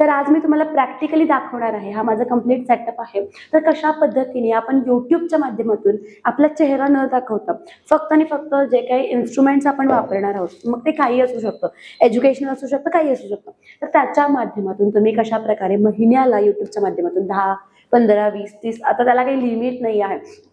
तर आज मी तुम्हाला प्रॅक्टिकली दाखवणार आहे, हा माझा कम्प्लीट सेटअप आहे, तर कशा पद्धतीने आपण युट्यूबच्या माध्यमातून आपला चेहरा न दाखवता फक्त आणि फक्त जे काही इन्स्ट्रुमेंट्स आपण वापरणार आहोत, मग ते काही असू शकतं, एज्युकेशनल असू शकतं, काही असू शकतं, तर त्याच्या माध्यमातून तुम्ही कशा प्रकारे महिन्याला युट्यूबच्या माध्यमातून 10, 15, 20, 30, आता त्याला काही लिमिट नाही आहे,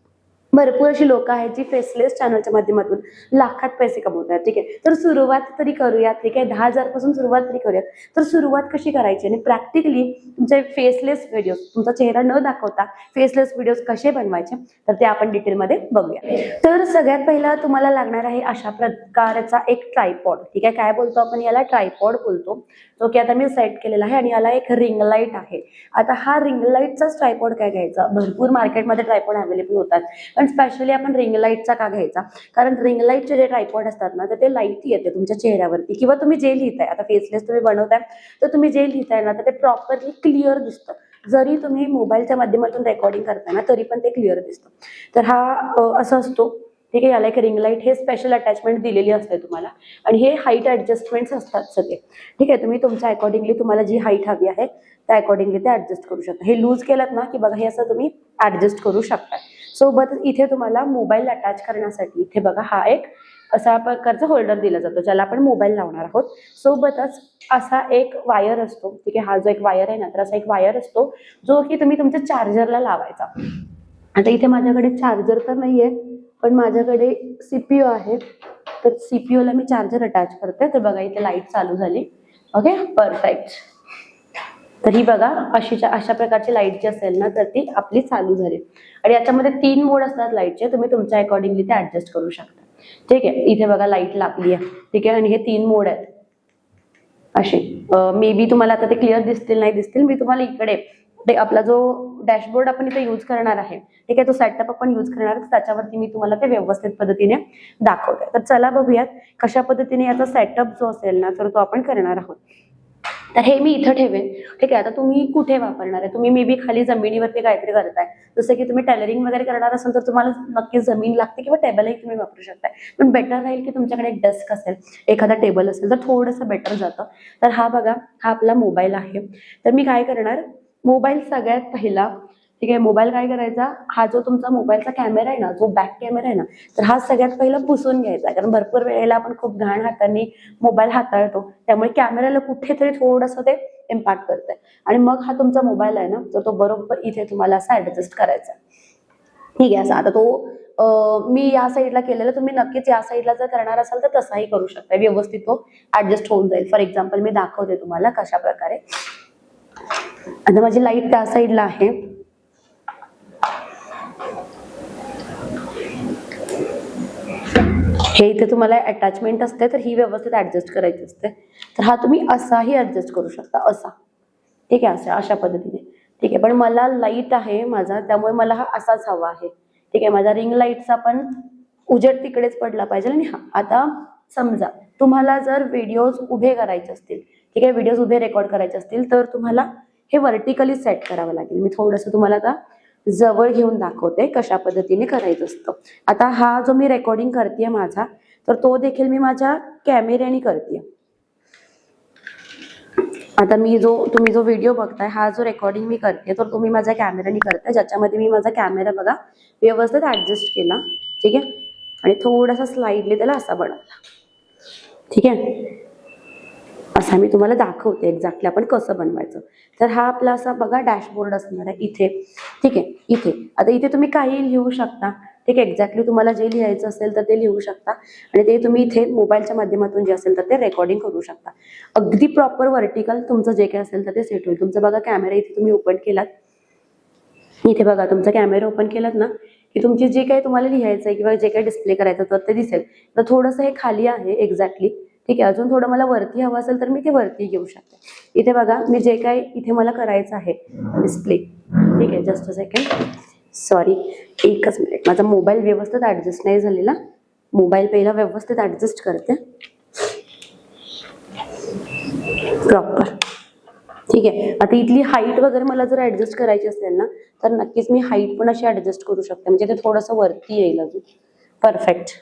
भरपूर अशी लोक आहेत जी फेसलेस चॅनलच्या माध्यमातून लाखात पैसे कमवतात. ठीक आहे, तर सुरुवात तरी करूयात. ठीक आहे, 10,000 पासून सुरुवात तरी करूयात. तर सुरुवात कशी करायची आणि प्रॅक्टिकली तुमचे फेसलेस व्हिडिओ, तुमचा चेहरा न दाखवता फेसलेस व्हिडिओज कसे बनवायचे, तर ते आपण डिटेलमध्ये बघूया. तर सगळ्यात पहिला तुम्हाला लागणार आहे अशा प्रकारचा एक ट्रायपॉड. ठीक आहे, काय बोलतो आपण याला, ट्रायपॉड बोलतो, जो की आता मी सेट केलेला आहे आणि याला एक रिंग लाईट आहे. आता हा रिंग लाईटचाच ट्रायपॉड काय घ्यायचा, भरपूर मार्केटमध्ये ट्रायपॉड अवेलेबल होतात, पण स्पेशली आपण रिंग लाईटचा का घ्यायचा, कारण रिंग लाईटचे जे ट्रायपॉड असतात ना, तर ते लाईट येते तुमच्या चेहऱ्यावरती, किंवा तुम्ही जे लिहिताय, आता फेसलेस तुम्ही बनवताय तर तुम्ही जे लिहिताय ना, तर ते प्रॉपरली क्लिअर दिसतं. जरी तुम्ही मोबाईलच्या माध्यमातून रेकॉर्डिंग करताय ना, तरी पण ते क्लिअर दिसतं. तर हा असं असतो. ठीक आहे, याला एक रिंग लाईट, हे स्पेशल अटॅचमेंट दिलेली असते तुम्हाला, आणि हे हाईट ऍडजस्टमेंट्स असतात सगळे. ठीक आहे, तुम्ही तुमच्या अकॉर्डिंगली तुम्हाला जी हाईट हवी आहे त्या अकॉर्डिंगली ते ऍडजस्ट करू शकता. हे लूज केलं ना की बघा, हे असं तुम्ही ऍडजस्ट करू शकता. सोबत इथे तुम्हाला मोबाईल अटॅच करण्यासाठी इथे बघा हा एक असा प्रकारचा होल्डर दिला जातो, ज्याला आपण मोबाईल लावणार आहोत. सोबतच असा एक वायर असतो. ठीक आहे, हा जो एक वायर आहे ना, तर असा एक वायर असतो जो की तुम्ही तुमच्या चार्जरला लावायचा. आता इथे माझ्याकडे चार्जर तर नाहीये, पण माझ्याकडे सीपीयू आहे, तर सीपीयू ला मी चार्जर अटॅच करते. तर बघा इथे लाईट चालू झाली. Okay, perfect. तर ही बघा अशा प्रकारची लाईट जी असेल ना, तर ती आपली चालू झाली. आणि याच्यामध्ये 3 मोड असतात लाईटचे, तुम्ही तुमच्या अकॉर्डिंगली ते ऍडजस्ट करू शकता. ठीक आहे, इथे बघा लाईट लागली आहे. ठीक आहे, आणि हे 3 मोड आहेत असे. मे बी तुम्हाला आता ते क्लिअर दिसतील नाही दिसतील, मी तुम्हाला इकडे ते आपला जो डॅशबोर्ड आपण इथे यूज करणार आहे, ठीक आहे, तो सेटअप आपण यूज करणार आहे, त्याच्यावरती मी तुम्हाला ते व्यवस्थित पद्धतीने दाखवते. तर चला बघूयात कशा पद्धतीने याचा सेटअप जो असेल ना, तर तो आपण करणार आहोत. तर हे मी इथं ठेवेन. ठीक आहे, आता तुम्ही कुठे वापरणार आहे, तुम्ही मे बी खाली जमिनीवरती काहीतरी करताय, जसं की तुम्ही टेलरिंग वगैरे करणार असाल तर तुम्हाला नक्कीच जमीन लागते, किंवा टेबलही तुम्ही वापरू शकताय. पण बेटर राहील की तुमच्याकडे एक डेस्क असेल, एखादा टेबल असेल, तर थोडंसं बेटर जातं. तर हा बघा, हा आपला मोबाईल आहे. तर मी काय करणार, मोबाईल सगळ्यात पहिला, ठीक आहे, मोबाईल काय करायचा, हा जो तुमचा मोबाईलचा कॅमेरा आहे ना, जो बॅक कॅमेरा आहे ना, तर हा सगळ्यात पहिला पुसून घ्यायचा. कारण भरपूर वेळेला आपण खूप घाण हाताने मोबाईल हाताळतो, त्यामुळे कॅमेऱ्याला कुठेतरी थोडंसं ते इम्पॅक्ट करतंय. आणि मग हा तुमचा मोबाईल आहे ना, तर तो बरोबर इथे तुम्हाला असा ऍडजस्ट करायचा. ठीक आहे, असा आता तो मी या साईडला केलेला, तुम्ही नक्कीच या साईडला जर करणार असाल तर तसाही करू शकता, व्यवस्थित तो ऍडजस्ट होऊन जाईल. फॉर एक्झाम्पल मी दाखवते तुम्हाला कशा प्रकारे. आता माझी लाईट त्या साईडला आहे. हे इथे तुम्हाला अटॅचमेंट असते, तर ही व्यवस्थित ऍडजस्ट करायची असते. तर हा तुम्ही असाही ऍडजस्ट करू शकता, असा. ठीक आहे, अशा पद्धतीने. ठीक आहे, पण मला लाईट आहे माझा, त्यामुळे मला हा असाच हवा आहे. ठीक आहे, माझा रिंग लाईटचा पण उजेड तिकडेच पडला पाहिजे. आणि हा आता समजा तुम्हाला जर व्हिडिओज उभे करायचे असतील, ठीक आहे, व्हिडिओज उभे रेकॉर्ड करायचे असतील, तर तुम्हाला हे व्हर्टिकली सेट करावं लागेल. मी थोडंसं तुम्हाला आता जवळ घेऊन दाखवते कशा पद्धतीने करायचं असतं. आता हा जो मी रेकॉर्डिंग करतेय माझा, तर तो देखील मी माझ्या कॅमेऱ्याने करतेय. आता तुम्ही जो व्हिडिओ बघताय, हा जो रेकॉर्डिंग मी करते, तर तुम्ही माझ्या कॅमेऱ्याने करताय, ज्याच्यामध्ये मी माझा कॅमेरा बघा व्यवस्थित ऍडजस्ट केला. ठीक आहे, आणि थोडासा स्लाइडली त्याला असा बनवला. ठीक आहे, असा मी तुम्हाला दाखवते एक्झॅक्टली आपण कसं बनवायचं. तर हा आपला असा बघा डॅशबोर्ड असणार आहे इथे. ठीक आहे, इथे आता इथे तुम्ही काही लिहू शकता. ठीक आहे, एक्झॅक्टली तुम्हाला जे लिहायचं असेल तर ते लिहू शकता, आणि ते तुम्ही इथे मोबाईलच्या माध्यमातून जे असेल तर ते रेकॉर्डिंग करू शकता. अगदी प्रॉपर व्हर्टिकल तुमचं जे काही असेल तर ते सेट होईल. तुमचा बघा कॅमेरा इथे तुम्ही ओपन केलात, इथे बघा तुमचा कॅमेरा ओपन केलात ना, की तुमची जे काही तुम्हाला लिहायचं आहे किंवा जे काही डिस्प्ले करायचं तर ते दिसेल. तर थोडंसं हे खाली आहे एक्झॅक्टली. ठीक आहे, अजून थोडं मला वरती हवं असेल तर मी ते वरती घेऊ शकते. इथे बघा मी जे काही इथे मला करायचं आहे डिस्प्ले. ठीक आहे, जस्ट अ सेकंड, सॉरी, एकच मिनिट, माझा मोबाईल व्यवस्थित ऍडजस्ट नाही झालेला. मोबाईल पहिला व्यवस्थित ऍडजस्ट करते प्रॉपर. ठीक आहे, आता इथली हाईट वगैरे मला जर ऍडजस्ट करायची असेल ना, तर नक्कीच मी हाईट पण अशी ऍडजस्ट करू शकते, म्हणजे ते थोडंसं वरती येईल अजून. परफेक्ट.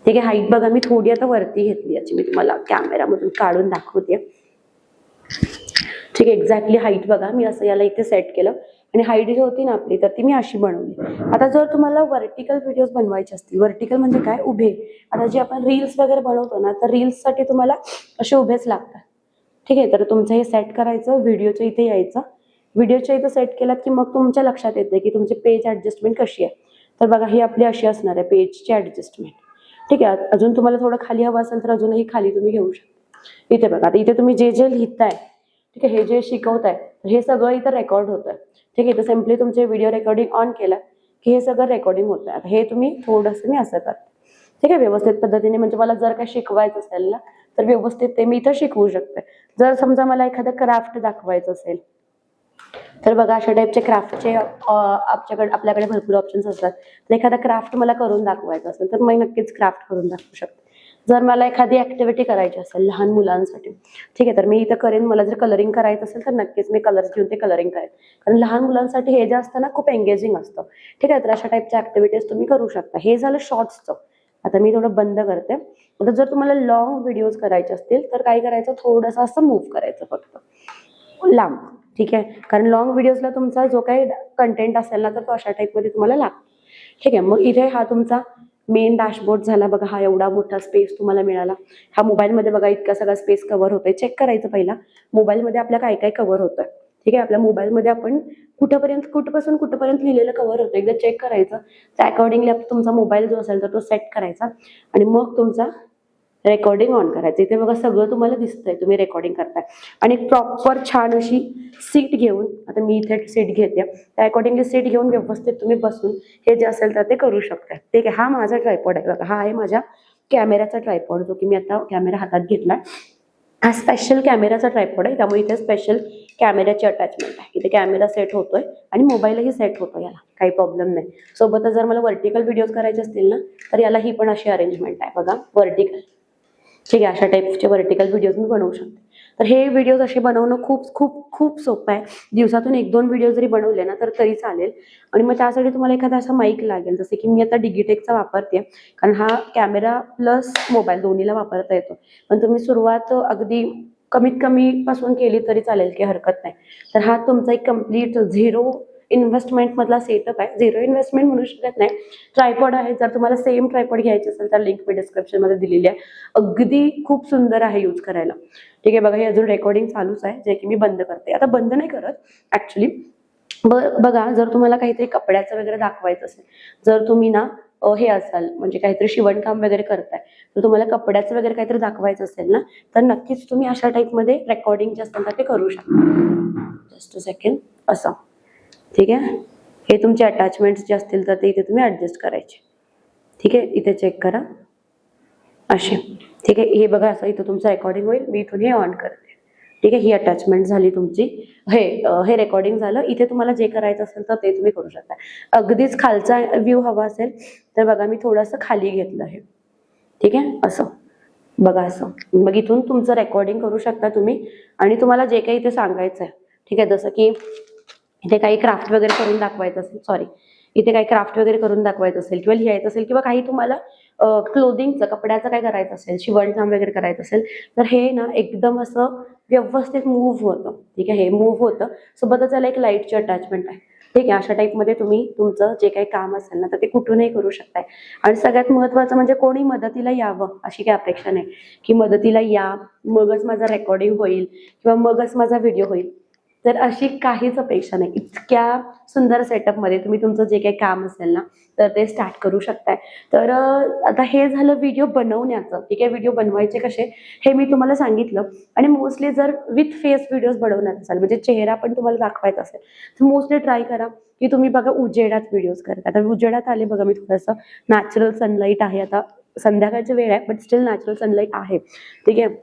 ठीक आहे, हाईट बघा मी थोडी आता वरती घेतली, याची मी तुम्हाला कॅमेरामधून काढून दाखवते. ठीक आहे, एक्झॅक्टली हाईट बघा, मी असं याला इथे सेट केलं आणि हाईट जी होती ना आपली तर ती मी अशी बनवली. आता जर तुम्हाला व्हर्टिकल व्हिडिओज बनवायचे असतील, व्हर्टिकल म्हणजे काय, उभे, आता जे आपण रील्स वगैरे बनवतो ना तर रील्ससाठी तुम्हाला असे उभेच लागतात. ठीक आहे, तर तुमचं हे सेट करायचं, व्हिडिओच्या इथे यायचं, व्हिडिओच्या इथे सेट केलात की मग तुमच्या लक्षात येते की तुमची पेज ऍडजस्टमेंट कशी आहे. तर बघा ही आपली अशी असणार आहे पेजची ऍडजस्टमेंट. ठीक आहे, अजून तुम्हाला थोडं खाली हवं असेल तर अजूनही खाली तुम्ही घेऊ शकता. इथे बघा, आता इथे तुम्ही जे जे लिहिताय, ठीक आहे, हे जे शिकवताय हे सगळं इथं रेकॉर्ड होतंय. ठीक आहे, तर सिम्पली तुमचे व्हिडिओ रेकॉर्डिंग ऑन केलं की हे सगळं रेकॉर्डिंग होतं. आता हे तुम्ही थोडंसं मी असं करते. ठीक आहे, व्यवस्थित पद्धतीने, म्हणजे मला जर काय शिकवायचं असेल ना तर व्यवस्थित ते मी इथं शिकवू शकते. जर समजा मला एखादं क्राफ्ट दाखवायचं असेल तर बघा अशा टाईपचे क्राफ्टचे आपल्याकडे भरपूर ऑप्शन्स असतात. तर एखादा क्राफ्ट मला करून दाखवायचा असेल तर मी नक्कीच क्राफ्ट करून दाखवू शकते. जर मला एखादी ऍक्टिव्हिटी करायची असेल लहान मुलांसाठी, ठीक आहे, तर मी इथं करेन. मला जर कलरिंग करायचं असेल तर नक्कीच मी कलर्स घेऊन ते कलरिंग करेन, कारण लहान मुलांसाठी हे जे असतं ना खूप एंगेजिंग असतं. ठीक आहे, तर अशा टाईपच्या ऍक्टिव्हिटीज तुम्ही करू शकता. हे झालं शॉर्ट्सचं. आता मी थोडं बंद करते. आता जर तुम्हाला लॉंग व्हिडिओज करायचे असतील तर काय करायचं, थोडंसं असं मूव्ह करायचं फक्त लांब. ठीक आहे, कारण लॉंग व्हिडिओजला तुमचा जो काही कंटेंट असेल ना तर तो अशा टाईपमध्ये तुम्हाला लागतो. ठीक आहे, मग इथे हा तुमचा मेन डॅशबोर्ड झाला. बघा हा एवढा मोठा स्पेस तुम्हाला मिळाला. हा मोबाईलमध्ये बघा इतका सगळा स्पेस कव्हर होतोय. चेक करायचं पहिला मोबाईलमध्ये आपल्या काय काय कव्हर होतोय. ठीक आहे, आपल्या मोबाईलमध्ये आपण कुठपासून कुठपर्यंत लिहिलेलं कव्हर होतं एकदा चेक करायचं. त्या अकॉर्डिंगली तुमचा मोबाईल जो असेल तर तो सेट करायचा आणि मग तुमचा रेकॉर्डिंग ऑन करायचं. इथे बघा सगळं तुम्हाला दिसतंय तुम्ही रेकॉर्डिंग करताय. आणि प्रॉपर छान अशी सीट घेऊन, आता मी इथे सीट घेते, त्या अकॉर्डिंगली सीट घेऊन व्यवस्थित तुम्ही बसून हे जे असेल तर ते करू शकता. ठीक आहे, हा माझा ट्रायपॉड आहे बघा, हा आहे माझ्या कॅमेराचा ट्रायपॉड जो की मी आता कॅमेरा हातात घेतलाय. हा स्पेशल कॅमेराचा ट्रायपॉड आहे, त्यामुळे इथे स्पेशल कॅमेराची अटॅचमेंट आहे. इथे कॅमेरा सेट होतोय आणि मोबाईलही सेट होतो, याला काही प्रॉब्लेम नाही. सोबतच जर मला व्हर्टिकल व्हिडिओज करायचे असतील ना तर याला ही पण अशी अरेंजमेंट आहे बघा, व्हर्टिकल. ठीक आहे, अशा टाईपचे व्हर्टिकल व्हिडिओज मी बनवू शकते. तर हे व्हिडिओज असे बनवणं खूप खूप खूप सोपं आहे. दिवसातून 1-2 व्हिडिओ जरी बनवले ना तर तरी चालेल. आणि मग त्यासाठी तुम्हाला एखादा असा माईक लागेल, जसे की मी आता डिजिटेकचा वापरते, कारण हा कॅमेरा प्लस मोबाईल दोन्हीला वापरता येतो. पण तुम्ही सुरुवात अगदी कमीत कमी पासून केली तरी चालेल, की हरकत नाही. तर हा तुमचा एक कम्प्लीट झिरो इन्व्हेस्टमेंट मधला सेटअप आहे. झिरो इन्व्हेस्टमेंट म्हणू शकत नाही, ट्रायपॉड आहे. जर तुम्हाला सेम ट्रायपॉड घ्यायचे असेल तर लिंक मी डिस्क्रिप्शन मध्ये दिलेली आहे. अगदी खूप सुंदर आहे यूज करायला. ठीक आहे, बघा हे अजून रेकॉर्डिंग चालूच आहे, जे की मी बंद करते. आता बंद नाही करत ऍक्च्युली. बघा जर तुम्हाला काहीतरी कपड्याचं वगैरे दाखवायचं असेल, जर तुम्ही ना हे असाल म्हणजे काहीतरी शिवणकाम वगैरे करताय, तर तुम्हाला कपड्याचं वगैरे काहीतरी दाखवायचं असेल ना तर नक्कीच तुम्ही अशा टाईपमध्ये रेकॉर्डिंग जे असेल तर ते करू शकता. जस्ट अ सेकंड, असं. ठीक आहे, हे तुमचे अटॅचमेंट्स जे असतील तर ते इथे तुम्ही ऍडजस्ट करायचे. ठीक आहे, इथे चेक करा असे. ठीक आहे, हे बघा असं इथं तुमचं रेकॉर्डिंग होईल. मी इथून हे ऑन करते. ठीक आहे, ही अटॅचमेंट झाली तुमची. हे रेकॉर्डिंग झालं. इथे तुम्हाला जे करायचं असेल तर ते तुम्ही करू शकता. अगदीच खालचा व्ह्यू हवा असेल तर बघा मी थोडंसं खाली घेतलं आहे. ठीक आहे, असं बघा असं. मग इथून तुमचं रेकॉर्डिंग करू शकता तुम्ही आणि तुम्हाला जे काही इथे सांगायचं आहे. ठीक आहे, जसं की इथे काही क्राफ्ट वगैरे करून दाखवायचं असेल, इथे काही क्राफ्ट वगैरे करून दाखवायचं असेल किंवा लिहायचं असेल किंवा काही तुम्हाला क्लोदिंगचं कपड्याचं काय करायचं असेल, शिवणकाम वगैरे करायचं असेल तर हे ना एकदम असं व्यवस्थित मूव्ह होतं. ठीक आहे, हे मूव्ह होतं. सोबतच त्याला एक लाईटची अटॅचमेंट आहे. ठीक आहे, अशा टाईपमध्ये तुम्ही तुमचं जे काही काम असेल ना तर ते कुठूनही करू शकताय. आणि सगळ्यात महत्त्वाचं म्हणजे कोणी मदतीला यावं अशी काही अपेक्षा नाही, की मदतीला या मगच माझा रेकॉर्डिंग होईल किंवा मगच माझा व्हिडिओ होईल. तर अशी काहीच अपेक्षा नाही. इतक्या सुंदर सेटअपमध्ये तुम्ही तुमचं जे काही काम असेल ना तर ते स्टार्ट करू शकताय. तर आता हे झालं व्हिडिओ बनवण्याचं. ठीक आहे, व्हिडिओ बनवायचे कसे हे मी तुम्हाला सांगितलं. आणि मोस्टली जर विथ फेस व्हिडिओज बनवणार असाल, म्हणजे चेहरा पण तुम्हाला दाखवायचा असेल तर मोस्टली ट्राय करा की तुम्ही बघा उजेडात व्हिडिओज करता. आता उजेडात आले बघा, मी थोडंसं नॅचरल सनलाईट आहे, आता संध्याकाळची वेळ आहे बट स्टील नॅचरल सनलाईट आहे. ठीक आहे,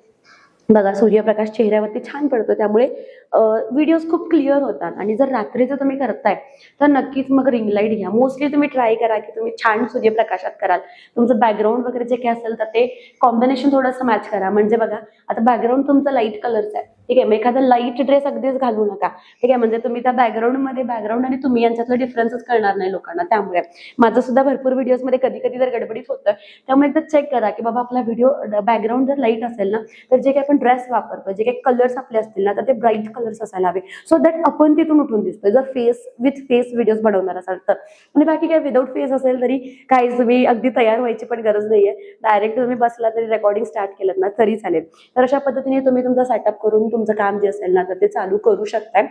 बघा सूर्यप्रकाश चेहऱ्यावरती छान पडतो, त्यामुळे व्हिडिओज खूप क्लिअर होतात. आणि जर रात्रीचं तुम्ही करताय तर नक्कीच मग रिंग लाईट घ्या. मोस्टली तुम्ही ट्राय करा की तुम्ही छान सूर्यप्रकाशात कराल. तुमचं बॅकग्राऊंड वगैरे जे काही असेल तर ते कॉम्बिनेशन थोडंसं मॅच करा. म्हणजे बघा आता बॅकग्राऊंड तुमचं लाईट कलरचं आहे, ठीक आहे. मग एखादा लाईट ड्रेस अगदीच घालू नका, ठीक आहे. म्हणजे तुम्ही त्या बॅकग्राऊंड आणि तुम्ही यांच्यातलं डिफरन्सच कळणार नाही लोकांना. त्यामुळे माझं सुद्धा भरपूर व्हिडिओजमध्ये कधी कधी जर गडबडीत होतं, त्यामुळे एकदा चेक करा की बाबा आपला व्हिडिओ बॅकग्राऊंड जर लाईट असेल ना, तर जे काही आपण ड्रेस वापरतो, जे काही कलर्स आपले असतील ना, तर ते ब्राईट कलर्स असायला हवे, सो दॅट आपण तिथून उठून दिसतोय. जर फेस विथ फेस व्हिडिओज बनवणार असाल तर. आणि बाकी काय विदाऊट फेस असेल तरी काहीच तुम्ही अगदी तयार व्हायची पण गरज नाहीये. डायरेक्ट तुम्ही बसला तरी रेकॉर्डिंग स्टार्ट केलं ना तरी चालेल. तर अशा पद्धतीने तुम्ही तुमचा सेटअप करून तुमचं काम जे असेल ना तर ते चालू करू शकताय.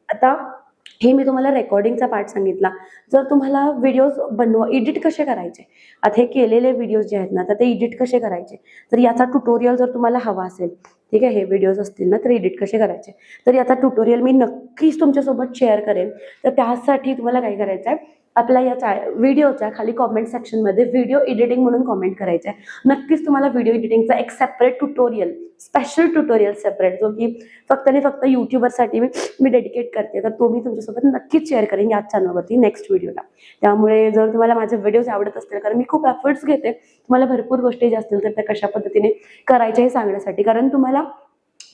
आता हे मी तुम्हाला रेकॉर्डिंगचा पार्ट सांगितला. जर तुम्हाला व्हिडिओज एडिट कसे करायचे, आता हे केलेले व्हिडिओज जे आहेत ना तर ते एडिट कसे करायचे, तर याचा ट्युटोरियल जर तुम्हाला हवा असेल, ठीक आहे, हे व्हिडिओज असतील ना तर एडिट कसे करायचे, तर याचा ट्युटोरियल मी नक्कीच तुमच्यासोबत शेअर करेन. तर त्यासाठी तुम्हाला काय करायचं आहे, आपल्या या व्हिडिओच्या खाली कॉमेंट सेक्शनमध्ये व्हिडिओ एडिटिंग म्हणून कॉमेंट करायचं आहे. नक्कीच तुम्हाला व्हिडिओ एडिटिंगचा एक separate tutorial, special tutorial separate, जो की फक्त आणि फक्त युट्यूबरसाठी मी डेडिकेट करते, तर तो मी तुमच्यासोबत नक्कीच शेअर करेन याच चॅनलवरती नेक्स्ट व्हिडिओला. त्यामुळे जर तुम्हाला माझे व्हिडिओज आवडत असतील, कारण मी खूप एफर्ट्स घेते तुम्हाला भरपूर गोष्टी ज्या असतील तर त्या कशा पद्धतीने करायच्या हे सांगण्यासाठी, कारण तुम्हाला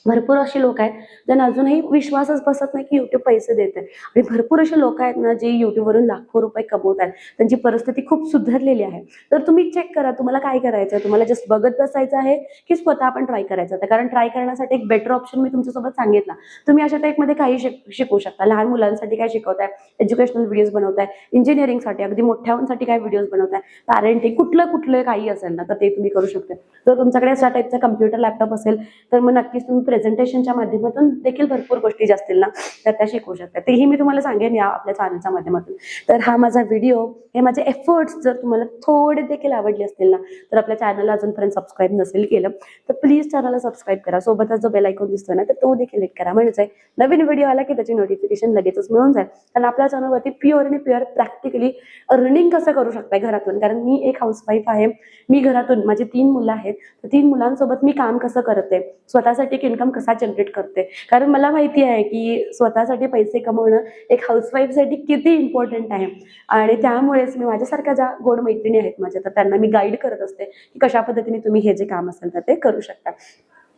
भरपूर असे लोक आहेत ज्यांना अजूनही विश्वासच बसत नाही की युट्यूब पैसे देते. आणि भरपूर असे लोक आहेत ना जे युट्यूबवरून लाखो रुपये कमवत आहेत, त्यांची परिस्थिती खूप सुधारलेली आहे. तर तुम्ही चेक करा तुम्हाला काय करायचं आहे, तुम्हाला जस्ट बघत बसायचं आहे की स्वतः आपण ट्राय करायचं आहे. कारण ट्राय करण्यासाठी एक बेटर ऑप्शन मी तुमच्यासोबत सांगितला. तुम्ही अशा टाईपमध्ये काही शिकू शकता. लहान मुलांसाठी काय शिकवताय, एज्युकेशनल व्हिडिओज बनवताय, इंजिनिअरिंगसाठी अगदी मोठ्यांसाठी काय व्हिडिओज बनवताय, पॅरेंटिंग, कुठलं काही असेल ना तर ते तुम्ही करू शकता. जर तुमच्याकडे अशा टाईपचा कम्प्युटर लॅपटॉप असेल तर मग नक्कीच तुम्ही प्रेझेंटेशनच्या माध्यमातून देखील भरपूर गोष्टी ज्या असतील ना तर त्या शिकवू शकता. तेही मी तुम्हाला सांगेन या आपल्या चॅनलच्या माध्यमातून. तर हा माझा व्हिडिओ, हे माझे एफर्ट्स जर तुम्हाला थोडे देखील आवडले असतील ना तर आपल्या चॅनलला अजूनपर्यंत सबस्क्राईब नसेल केलं तर प्लीज चॅनलला सबस्क्राईब करा. सोबतच जो बेल आयकॉन दिसतोय ना तर तो देखील क्लिक करा, म्हणजे नवीन व्हिडिओ आला की त्याची नोटिफिकेशन लगेचच मिळून जाईल. कारण आपल्या चॅनलवरती प्युअर आणि प्युअर प्रॅक्टिकली अर्निंग कसं करू शकताय घरातून, कारण मी एक हाऊसवाईफ आहे, मी घरातून माझी 3 मुलं आहेत, 3 मुलांसोबत मी काम कसं करते, स्वतःसाठी इन्कम कसा जनरेट करते, कारण मला माहिती आहे की स्वतःसाठी पैसे कमवणं एक हाऊसवाईफसाठी किती इम्पॉर्टंट आहे. आणि त्यामुळेच मी माझ्यासारख्या ज्या गोड मैत्रिणी आहेत माझ्या, तर त्यांना मी गाईड करत असते की कशा पद्धतीने तुम्ही हे जे काम असेल तर ते करू शकता.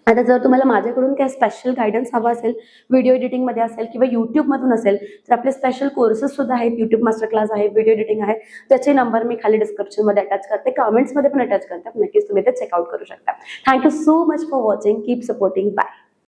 आता जर तुम्हाला माझ्याकडून काही स्पेशल गायडन्स हवा असेल, व्हिडिओ एडिटिंगमध्ये असेल किंवा युट्यूबमधून असेल, तर आपले स्पेशल कोर्सेस सुद्धा आहेत, युट्यूब मास्टर क्लास आहे, व्हिडिओ एडिटिंग आहे, त्याचे नंबर मी खाली डिस्क्रिप्शनमध्ये अटॅच करते, कमेंट्समध्ये पण अटॅच करते, नक्कीच तुम्ही ते चेकआउट करू शकता. Thank you so much for watching, keep supporting, bye.